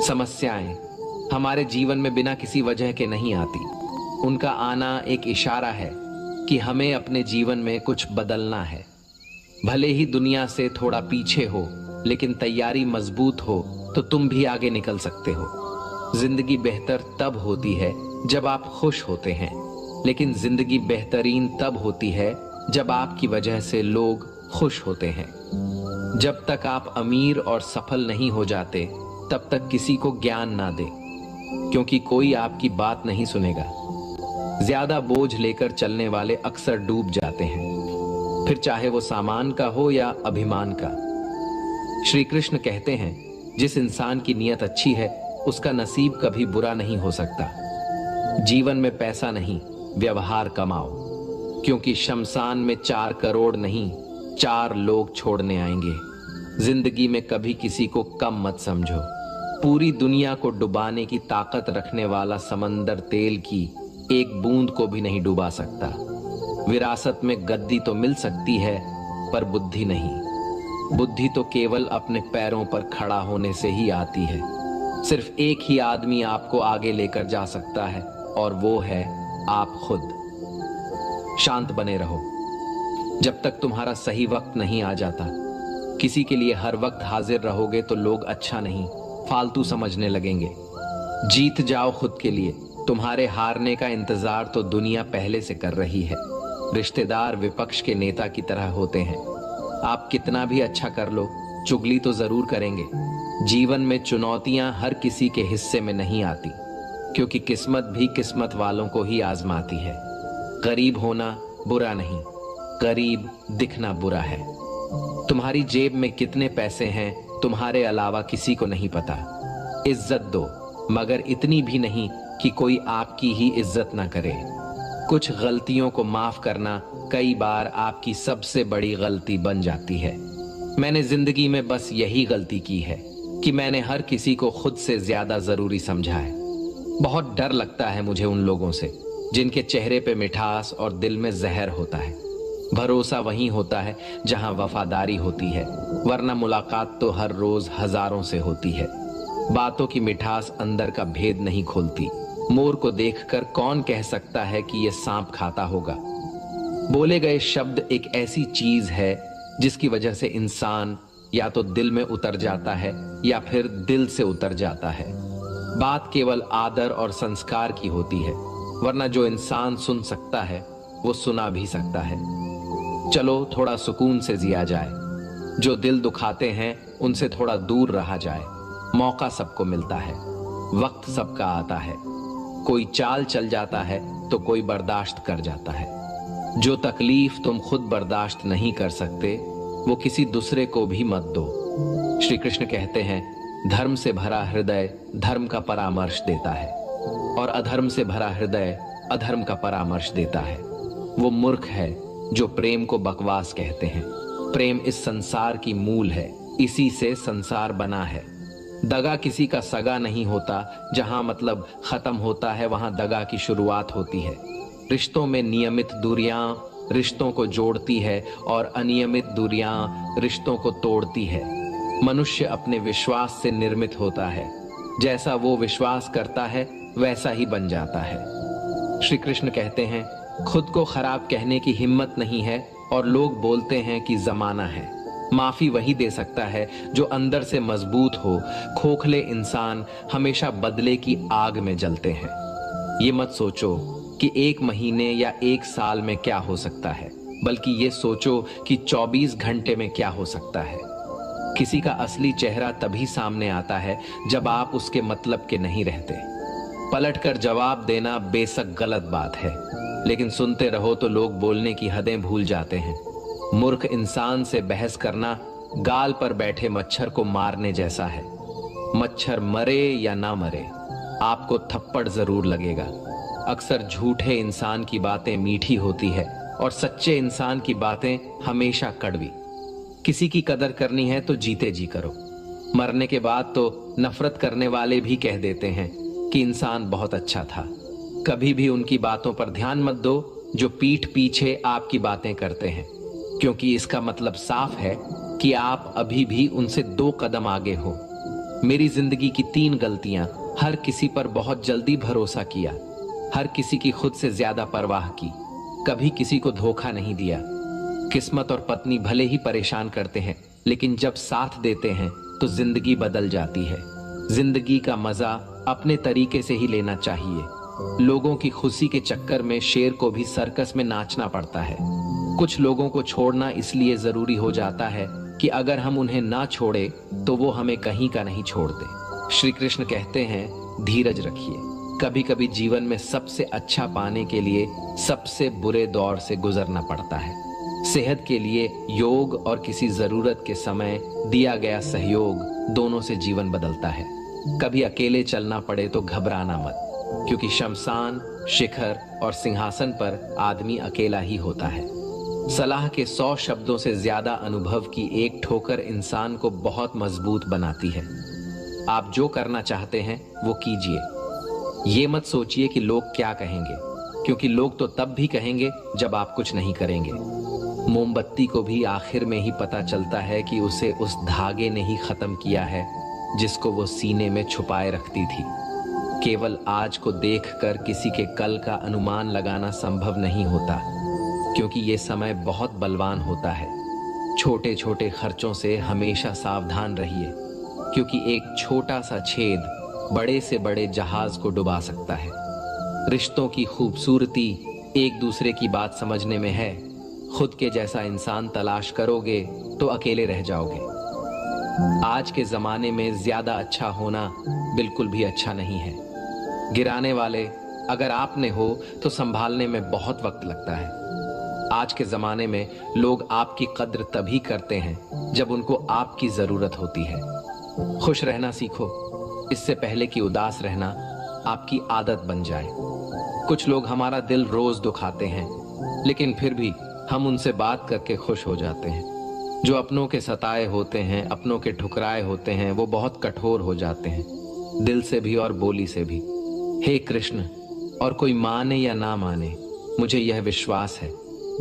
समस्याएं हमारे जीवन में बिना किसी वजह के नहीं आती। उनका आना एक इशारा है कि हमें अपने जीवन में कुछ बदलना है। भले ही दुनिया से थोड़ा पीछे हो, लेकिन तैयारी मजबूत हो तो तुम भी आगे निकल सकते हो। जिंदगी बेहतर तब होती है जब आप खुश होते हैं, लेकिन जिंदगी बेहतरीन तब होती है जब आपकी वजह से लोग खुश होते हैं। जब तक आप अमीर और सफल नहीं हो जाते, तब तक किसी को ज्ञान ना दे, क्योंकि कोई आपकी बात नहीं सुनेगा। ज्यादा बोझ लेकर चलने वाले अक्सर डूब जाते हैं, फिर चाहे वो सामान का हो या अभिमान का। श्री कृष्ण कहते हैं, जिस इंसान की नीयत अच्छी है उसका नसीब कभी बुरा नहीं हो सकता। जीवन में पैसा नहीं, व्यवहार कमाओ, क्योंकि शमशान में 4 करोड़ नहीं 4 लोग छोड़ने आएंगे। जिंदगी में कभी किसी को कम मत समझो। पूरी दुनिया को डुबाने की ताकत रखने वाला समंदर तेल की एक बूंद को भी नहीं डुबा सकता। विरासत में गद्दी तो मिल सकती है, पर बुद्धि नहीं। बुद्धि तो केवल अपने पैरों पर खड़ा होने से ही आती है। सिर्फ एक ही आदमी आपको आगे लेकर जा सकता है, और वो है आप खुद। शांत बने रहो जब तक तुम्हारा सही वक्त नहीं आ जाता। किसी के लिए हर वक्त हाजिर रहोगे तो लोग अच्छा नहीं, फालतू समझने लगेंगे। जीत जाओ खुद के लिए। तुम्हारे हारने का इंतजार तो दुनिया पहले से कर रही है। रिश्तेदार विपक्ष के नेता की तरह होते हैं। आप कितना भी अच्छा कर लो, चुगली तो जरूर करेंगे। जीवन में चुनौतियां हर किसी के हिस्से में नहीं आती, क्योंकि किस्मत भी किस्मत वालों को ही आजमाती है। गरीब होना बुरा नहीं, गरीब दिखना बुरा है। तुम्हारी जेब में कितने पैसे हैं तुम्हारे अलावा किसी को नहीं पता। इज्जत दो, मगर इतनी भी नहीं कि कोई आपकी ही इज्जत ना करे। कुछ गलतियों को माफ करना कई बार आपकी सबसे बड़ी गलती बन जाती है। मैंने जिंदगी में बस यही गलती की है कि मैंने हर किसी को खुद से ज्यादा जरूरी समझा है। बहुत डर लगता है मुझे उन लोगों से जिनके चेहरे पे मिठास और दिल में जहर होता है। भरोसा वहीं होता है जहां वफादारी होती है, वरना मुलाकात तो हर रोज हजारों से होती है। बातों की मिठास अंदर का भेद नहीं खोलती। मोर को देखकर कौन कह सकता है कि यह सांप खाता होगा। बोले गए शब्द एक ऐसी चीज है जिसकी वजह से इंसान या तो दिल में उतर जाता है या फिर दिल से उतर जाता है। बात केवल आदर और संस्कार की होती है, वरना जो इंसान सुन सकता है वो सुना भी सकता है। चलो थोड़ा सुकून से जिया जाए। जो दिल दुखाते हैं उनसे थोड़ा दूर रहा जाए। मौका सबको मिलता है, वक्त सबका आता है। कोई चाल चल जाता है तो कोई बर्दाश्त कर जाता है। जो तकलीफ तुम खुद बर्दाश्त नहीं कर सकते, वो किसी दूसरे को भी मत दो। श्री कृष्ण कहते हैं, धर्म से भरा हृदय धर्म का परामर्श देता है, और अधर्म से भरा हृदय अधर्म का परामर्श देता है। वो मूर्ख है जो प्रेम को बकवास कहते हैं। प्रेम इस संसार की मूल है, इसी से संसार बना है। दगा किसी का सगा नहीं होता। जहां मतलब खत्म होता है वहां दगा की शुरुआत होती है। रिश्तों में नियमित दूरियां रिश्तों को जोड़ती है, और अनियमित दूरियां रिश्तों को तोड़ती है। मनुष्य अपने विश्वास से निर्मित होता है। जैसा वो विश्वास करता है वैसा ही बन जाता है। श्री कृष्ण कहते हैं, खुद को खराब कहने की हिम्मत नहीं है, और लोग बोलते हैं कि जमाना है। माफी वही दे सकता है जो अंदर से मजबूत हो। खोखले इंसान हमेशा बदले की आग में जलते हैं। ये मत सोचो कि 1 महीने या 1 साल में क्या हो सकता है, बल्कि ये सोचो कि 24 घंटे में क्या हो सकता है। किसी का असली चेहरा तभी सामने आता है जब आप उसके मतलब के नहीं रहते। पलटकर जवाब देना बेशक गलत बात है, लेकिन सुनते रहो तो लोग बोलने की हदें भूल जाते हैं। मूर्ख इंसान से बहस करना गाल पर बैठे मच्छर को मारने जैसा है। मच्छर मरे या ना मरे, आपको थप्पड़ जरूर लगेगा। अक्सर झूठे इंसान की बातें मीठी होती है, और सच्चे इंसान की बातें हमेशा कड़वी। किसी की कदर करनी है तो जीते जी करो। मरने के बाद तो नफरत करने वाले भी कह देते हैं कि इंसान बहुत अच्छा था। कभी भी उनकी बातों पर ध्यान मत दो जो पीठ पीछे आपकी बातें करते हैं, क्योंकि इसका मतलब साफ है कि आप अभी भी उनसे 2 कदम आगे हो। मेरी जिंदगी की 3 गलतियां: हर किसी पर बहुत जल्दी भरोसा किया, हर किसी की खुद से ज्यादा परवाह की, कभी किसी को धोखा नहीं दिया। किस्मत और पत्नी भले ही परेशान करते हैं, लेकिन जब साथ देते हैं तो जिंदगी बदल जाती है। जिंदगी का मजा अपने तरीके से ही लेना चाहिए। लोगों की खुशी के चक्कर में शेर को भी सर्कस में नाचना पड़ता है। कुछ लोगों को छोड़ना इसलिए जरूरी हो जाता है कि अगर हम उन्हें ना छोड़े तो वो हमें कहीं का नहीं छोड़ते। श्री कृष्ण कहते हैं, धीरज रखिए। कभी कभी जीवन में सबसे अच्छा पाने के लिए सबसे बुरे दौर से गुजरना पड़ता है। सेहत के लिए योग और किसी जरूरत के समय दिया गया सहयोग दोनों से जीवन बदलता है। कभी अकेले चलना पड़े तो घबराना मत, क्योंकि शमशान, शिखर और सिंहासन पर आदमी अकेला ही होता है। सलाह के 100 शब्दों से ज्यादा अनुभव की एक ठोकर इंसान को बहुत मजबूत बनाती है। आप जो करना चाहते हैं वो कीजिए। ये मत सोचिए कि लोग क्या कहेंगे, क्योंकि लोग तो तब भी कहेंगे जब आप कुछ नहीं करेंगे। मोमबत्ती को भी आखिर में ही पता चलता है कि उसे उस धागे ने ही खत्म किया है जिसको वो सीने में छुपाए रखती थी। केवल आज को देखकर किसी के कल का अनुमान लगाना संभव नहीं होता, क्योंकि ये समय बहुत बलवान होता है। छोटे छोटे खर्चों से हमेशा सावधान रहिए, क्योंकि एक छोटा सा छेद बड़े से बड़े जहाज को डुबा सकता है। रिश्तों की खूबसूरती एक दूसरे की बात समझने में है। खुद के जैसा इंसान तलाश करोगे तो अकेले रह जाओगे। आज के जमाने में ज्यादा अच्छा होना बिल्कुल भी अच्छा नहीं है। गिराने वाले अगर आपने हो तो संभालने में बहुत वक्त लगता है। आज के जमाने में लोग आपकी कद्र तभी करते हैं जब उनको आपकी जरूरत होती है। खुश रहना सीखो, इससे पहले कि उदास रहना आपकी आदत बन जाए। कुछ लोग हमारा दिल रोज दुखाते हैं, लेकिन फिर भी हम उनसे बात करके खुश हो जाते हैं। जो अपनों के सताए होते हैं, अपनों के ठुकराए होते हैं, वो बहुत कठोर हो जाते हैं, दिल से भी और बोली से भी। हे कृष्ण, और कोई माने या ना माने, मुझे यह विश्वास है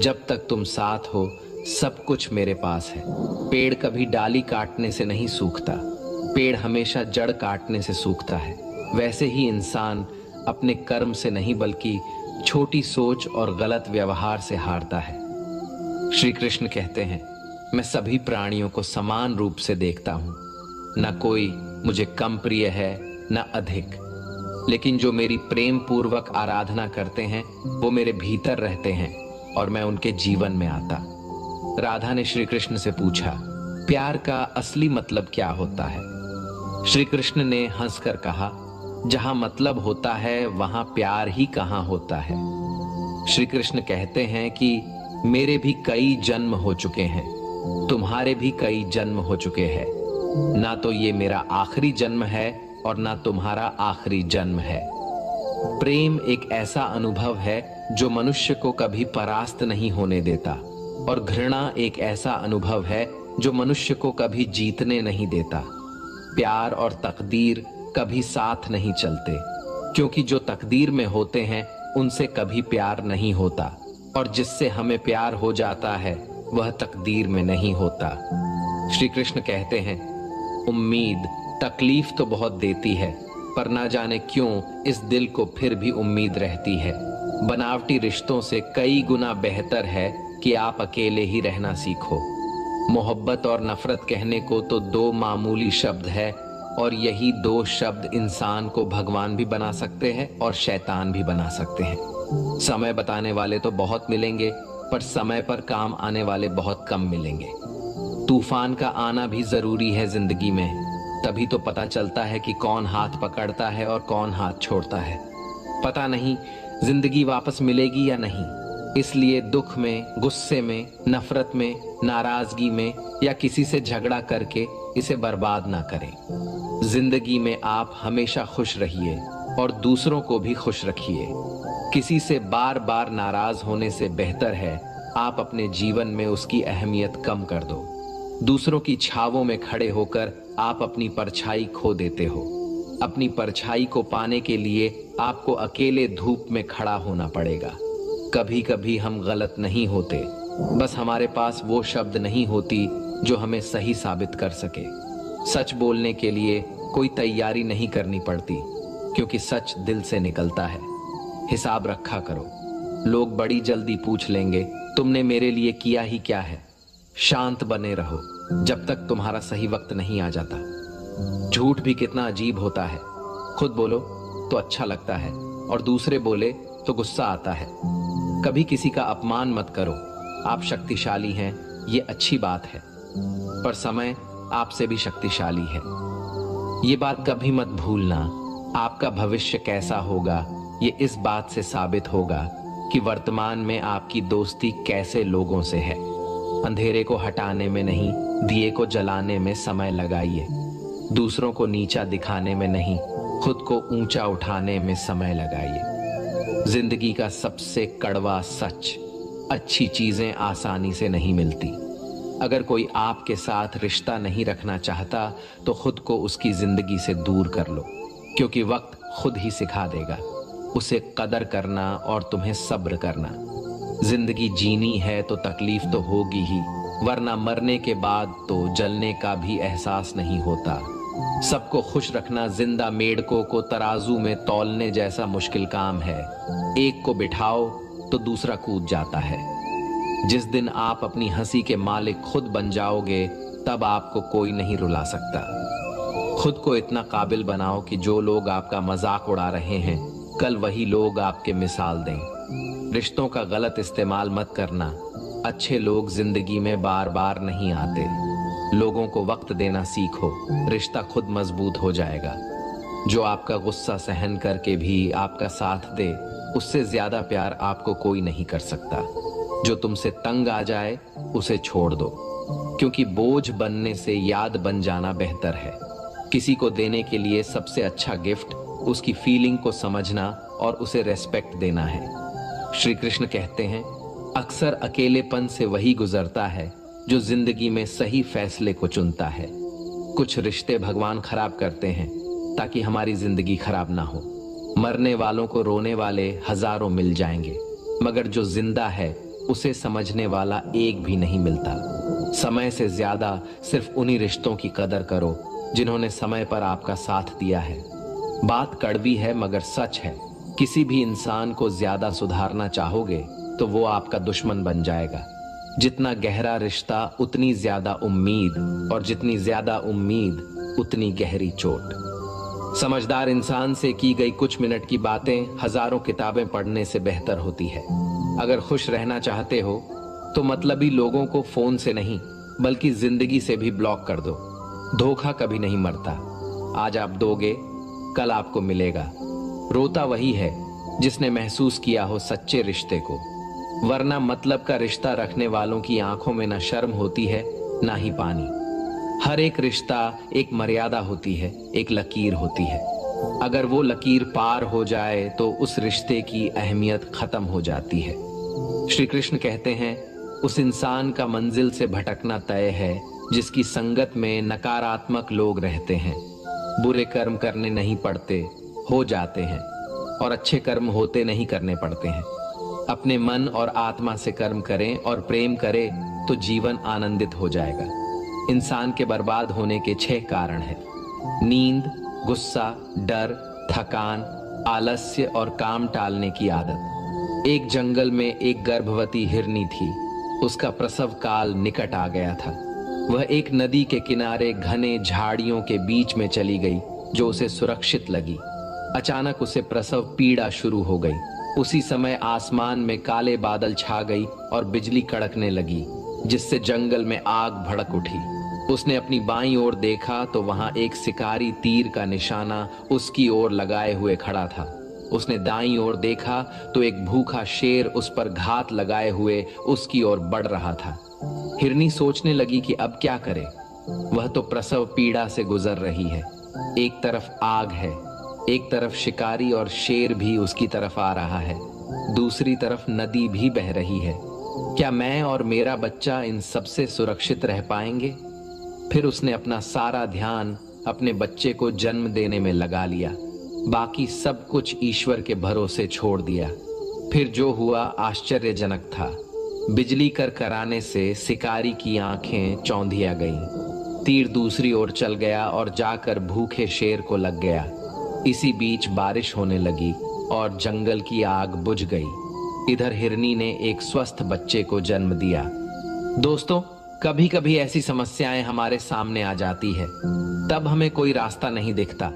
जब तक तुम साथ हो सब कुछ मेरे पास है। पेड़ कभी डाली काटने से नहीं सूखता, पेड़ हमेशा जड़ काटने से सूखता है। वैसे ही इंसान अपने कर्म से नहीं बल्कि छोटी सोच और गलत व्यवहार से हारता है। श्री कृष्ण कहते हैं, मैं सभी प्राणियों को समान रूप से देखता हूं, न कोई मुझे कम प्रिय है न अधिक, लेकिन जो मेरी प्रेम पूर्वक आराधना करते हैं वो मेरे भीतर रहते हैं और मैं उनके जीवन में आता। राधा ने श्री कृष्ण से पूछा, प्यार का असली मतलब क्या होता है? श्री कृष्ण ने हंसकर कहा, जहां मतलब होता है वहां प्यार ही कहां होता है। श्री कृष्ण कहते हैं कि मेरे भी कई जन्म हो चुके हैं, तुम्हारे भी कई जन्म हो चुके हैं, ना तो ये मेरा आखिरी जन्म है और ना तुम्हारा आखिरी जन्म है। प्रेम एक ऐसा अनुभव है जो मनुष्य को कभी परास्त नहीं होने देता, और घृणा एक ऐसा अनुभव है जो मनुष्य को कभी जीतने नहीं देता। प्यार और तकदीर कभी साथ नहीं चलते, क्योंकि जो तकदीर में होते हैं उनसे कभी प्यार नहीं होता, और जिससे हमें प्यार हो जाता है वह तकदीर में नहीं होता। श्री कृष्ण कहते हैं, उम्मीद तकलीफ तो बहुत देती है, पर ना जाने क्यों इस दिल को फिर भी उम्मीद रहती है। बनावटी रिश्तों से कई गुना बेहतर है कि आप अकेले ही रहना सीखो। मोहब्बत और नफरत कहने को तो 2 मामूली शब्द है, और यही 2 शब्द इंसान को भगवान भी बना सकते हैं और शैतान भी बना सकते हैं। समय बताने वाले तो बहुत मिलेंगे, पर समय पर काम आने वाले बहुत कम मिलेंगे। तूफान का आना भी जरूरी है जिंदगी में, तभी तो पता चलता है कि कौन हाथ पकड़ता है और कौन हाथ छोड़ता है। पता नहीं जिंदगी वापस मिलेगी या नहीं, इसलिए दुख में, गुस्से में, नफरत में, नाराजगी में या किसी से झगड़ा करके इसे बर्बाद ना करें। जिंदगी में आप हमेशा खुश रहिए और दूसरों को भी खुश रखिए। किसी से बार बार नाराज होने से बेहतर है आप अपने जीवन में उसकी अहमियत कम कर दो। दूसरों की छावों में खड़े होकर आप अपनी परछाई खो देते हो। अपनी परछाई को पाने के लिए आपको अकेले धूप में खड़ा होना पड़ेगा। कभी कभी हम गलत नहीं होते, बस हमारे पास वो शब्द नहीं होती जो हमें सही साबित कर सके। सच बोलने के लिए कोई तैयारी नहीं करनी पड़ती, क्योंकि सच दिल से निकलता है। हिसाब रखा करो, लोग बड़ी जल्दी पूछ लेंगे तुमने मेरे लिए किया ही क्या है। शांत बने रहो जब तक तुम्हारा सही वक्त नहीं आ जाता। झूठ भी कितना अजीब होता है, खुद बोलो तो अच्छा लगता है और दूसरे बोले तो गुस्सा आता है। कभी किसी का अपमान मत करो, आप शक्तिशाली हैं ये अच्छी बात है, पर समय आपसे भी शक्तिशाली है। ये बात कभी मत भूलना, आपका भविष्य कैसा होगा ये इस बात से साबित होगा कि वर्तमान में आपकी दोस्ती कैसे लोगों से है। अंधेरे को हटाने में नहीं, दिए को जलाने में समय लगाइए। दूसरों को नीचा दिखाने में नहीं, खुद को ऊंचा उठाने में समय लगाइए। जिंदगी का सबसे कड़वा सच, अच्छी चीजें आसानी से नहीं मिलती। अगर कोई आपके साथ रिश्ता नहीं रखना चाहता तो खुद को उसकी जिंदगी से दूर कर लो, क्योंकि वक्त खुद ही सिखा देगा उसे कदर करना और तुम्हें सब्र करना। जिंदगी जीनी है तो तकलीफ तो होगी ही, वरना मरने के बाद तो जलने का भी एहसास नहीं होता। सबको खुश रखना जिंदा मेढकों को तराजू में तौलने जैसा मुश्किल काम है। एक को बिठाओ तो दूसरा कूद जाता है। जिस दिन आप अपनी हंसी के मालिक खुद बन जाओगे तब आपको कोई नहीं रुला सकता। खुद को इतना काबिल बनाओ कि जो लोग आपका मजाक उड़ा रहे हैं कल वही लोग आपके मिसाल दें। रिश्तों का गलत इस्तेमाल मत करना, अच्छे लोग जिंदगी में बार बार नहीं आते। लोगों को वक्त देना सीखो, रिश्ता खुद मजबूत हो जाएगा। जो आपका गुस्सा सहन करके भी आपका साथ दे, उससे ज्यादा प्यार आपको कोई नहीं कर सकता। जो तुमसे तंग आ जाए उसे छोड़ दो, क्योंकि बोझ बनने से याद बन जाना बेहतर है। किसी को देने के लिए सबसे अच्छा गिफ्ट उसकी फीलिंग को समझना और उसे रेस्पेक्ट देना है। श्री कृष्ण कहते हैं, अक्सर अकेलेपन से वही गुजरता है जो जिंदगी में सही फैसले को चुनता है। कुछ रिश्ते भगवान खराब करते हैं ताकि हमारी जिंदगी खराब ना हो। मरने वालों को रोने वाले हजारों मिल जाएंगे, मगर जो जिंदा है उसे समझने वाला एक भी नहीं मिलता। समय से ज्यादा सिर्फ उन्हीं रिश्तों की कदर करो जिन्होंने समय पर आपका साथ दिया है। बात कड़वी है मगर सच है, किसी भी इंसान को ज्यादा सुधारना चाहोगे तो वो आपका दुश्मन बन जाएगा। जितना गहरा रिश्ता उतनी ज्यादा उम्मीद, और जितनी ज्यादा उम्मीद उतनी गहरी चोट। समझदार इंसान से की गई कुछ मिनट की बातें हजारों किताबें पढ़ने से बेहतर होती है। अगर खुश रहना चाहते हो तो मतलबी लोगों को फोन से नहीं बल्कि जिंदगी से भी ब्लॉक कर दो। धोखा कभी नहीं मरता, आज आप दोगे कल आपको मिलेगा। रोता वही है जिसने महसूस किया हो सच्चे रिश्ते को, वरना मतलब का रिश्ता रखने वालों की आंखों में ना शर्म होती है ना ही पानी। हर एक रिश्ता एक मर्यादा होती है, एक लकीर होती है। अगर वो लकीर पार हो जाए तो उस रिश्ते की अहमियत खत्म हो जाती है। श्री कृष्ण कहते हैं, उस इंसान का मंजिल से भटकना तय है जिसकी संगत में नकारात्मक लोग रहते हैं। बुरे कर्म करने नहीं पड़ते, हो जाते हैं, और अच्छे कर्म होते नहीं करने पड़ते हैं। अपने मन और आत्मा से कर्म करें और प्रेम करें तो जीवन आनंदित हो जाएगा। इंसान के बर्बाद होने के 6 कारण हैं: नींद, गुस्सा, डर, थकान, आलस्य और काम टालने की आदत। एक जंगल में एक गर्भवती हिरनी थी, उसका प्रसव काल निकट आ गया था। वह एक नदी के किनारे घने झाड़ियों के बीच में चली गई जो उसे सुरक्षित लगी। अचानक उसे प्रसव पीड़ा शुरू हो गई। उसी समय आसमान में काले बादल छा गई और बिजली कड़कने लगी, जिससे जंगल में आग भड़क उठी। उसने अपनी बाईं ओर देखा तो वहां एक शिकारी तीर का निशाना उसकी ओर लगाए हुए खड़ा था। उसने दाईं ओर देखा तो एक भूखा शेर उस पर घात लगाए हुए उसकी ओर बढ़ रहा था। हिरनी सोचने लगी कि अब क्या करे। वह तो प्रसव पीड़ा से गुजर रही है, एक तरफ आग है, एक तरफ शिकारी और शेर भी उसकी तरफ आ रहा है, दूसरी तरफ नदी भी बह रही है। क्या मैं और मेरा बच्चा इन सबसे सुरक्षित रह पाएंगे? फिर उसने अपना सारा ध्यान अपने बच्चे को जन्म देने में लगा लिया, बाकी सब कुछ ईश्वर के भरोसे छोड़ दिया। फिर जो हुआ आश्चर्यजनक था। बिजली कर कराने से शिकारी की आंखें चौंधिया गईं। तीर दूसरी ओर चल गया और जाकर भूखे शेर को लग गया। इसी बीच बारिश होने लगी और जंगल की आग बुझ गई। इधर हिरनी ने एक स्वस्थ बच्चे को जन्म दिया। दोस्तों, कभी कभी ऐसी समस्याएं हमारे सामने आ जाती है, तब हमें कोई रास्ता नहीं दिखता।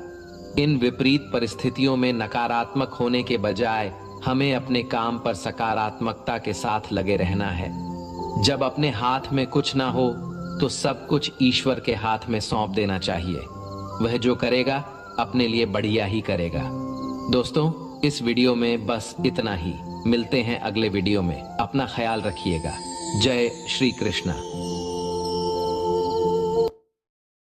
इन विपरीत परिस्थितियों में नकारात्मक होने के बजाय हमें अपने काम पर सकारात्मकता के साथ लगे रहना है। जब अपने हाथ में कुछ ना हो तो सब कुछ ईश्वर के हाथ में सौंप देना चाहिए। वह जो करेगा अपने लिए बढ़िया ही करेगा। दोस्तों, इस वीडियो में बस इतना ही। मिलते हैं अगले वीडियो में। अपना ख्याल रखिएगा। जय श्री कृष्णा।